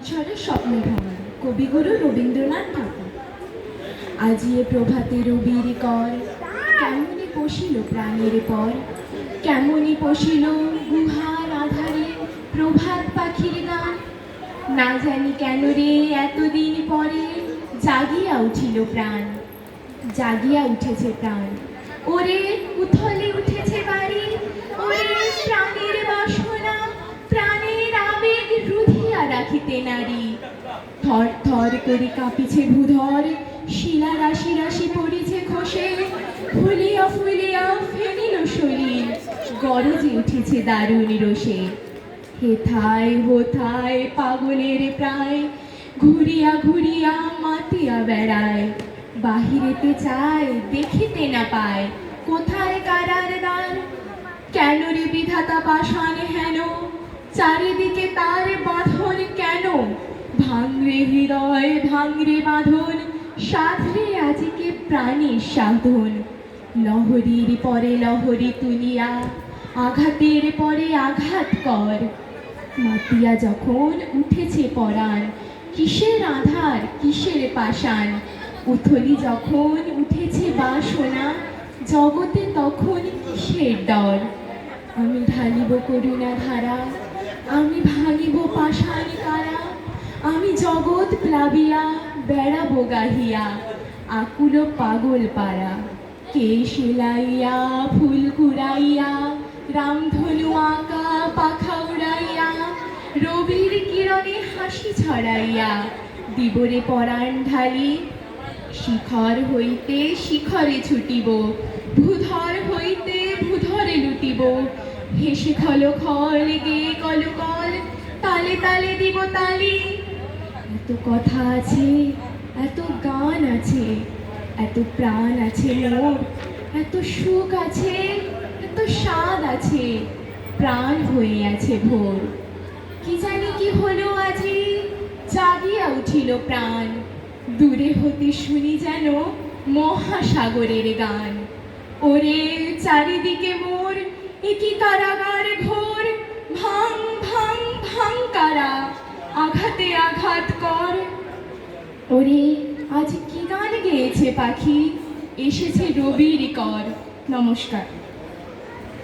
অমৃতসরের স্বপ্নভ্রমণ কবিগুরু রবীন্দ্রনাথ ঠাকুর। আজিয়ে প্রভাতে রবির কর, কেমনি পশিল প্রাণের পর, কেমনি পশিল গুহার আধারে প্রভাত পাখির গান। না জানি কেন রে এতদিন পরে জাগিয়া উঠিল প্রাণ, জাগিয়া উঠেছে প্রাণ। ওরে উথলে উঠেছে বাড়ি, ওরে প্রাণের বাসনা, প্রাণের আবেগ রুধিয়া রাখিতে নারী। থর থর করে কাঁপিছে ভূধর, শিলা রাশি রাশি পড়িছে খসে, ফুলিয়া ফুলিয়া ফেনিল শরীর, গরজে উঠেছে দারুণ রোষে। হেথায় হোথায় পাগলের প্রায়, ঘুরিয়া ঘুরিয়া মাতিয়া বেড়ায়। বাহিরেতে চায় দেখিতে না পায়, কোথায় কারার দ্বার। কেন রে বিধাতা পাষাণ হেন, চারিদিকে তার বাঁধন কেন। ভাঙরে হৃদয় ভাঙরে বাঁধন, সাধরে আজকে প্রাণের সাধন। লহরীর পরে লহরী তুলিয়া, আঘাতের পরে আঘাত কর। মাতিয়া যখন উঠেছে পরাণ, কিসের আধার কিসের পাষাণ। উথলি যখন উঠেছে বাসনা, জগতে তখন কিসের ডর। আমি ঢালিব করুণা ধারা, আমি ভাঙিব পাষাণ কারা। আমি জগৎ প্লাবিয়া বেড়াবো গাহিয়া, আকুল পাগল পাড়া। কে সেলাইয়া ফুল কুড়াইয়া, রামধনু আঁকা পাখা উড়াইয়া, রবির কিরণে হাসি ছড়াইয়া দিবরে পরাণ ঢালি। শিখর হইতে শিখরে ছুটিব, ভূধর হইতে ভূধরে লুটিব। হেসে খল খল গে কল কল, তালে তালে দিব তালি। এত কথা আছে, এত গান আছে, এত প্রাণ আছে মোর, এত সুখ আছে, এত স্বাদ আছে, প্রাণ হয়ে আছে ভোর। কি জানি কি হলো আজি, জাগিয়া উঠিল প্রাণ। দূরে হতে শুনি যেন মহাসাগরের গান। ওরে চারিদিকে মোর একই কারাগার ঘোর, ভাঙ ভাঙ ভাঙ কারা, আঘাতে আঘাত কর। ওরে আজ কি গান গেয়েছে পাখি, এসেছে রবির কর। নমস্কার।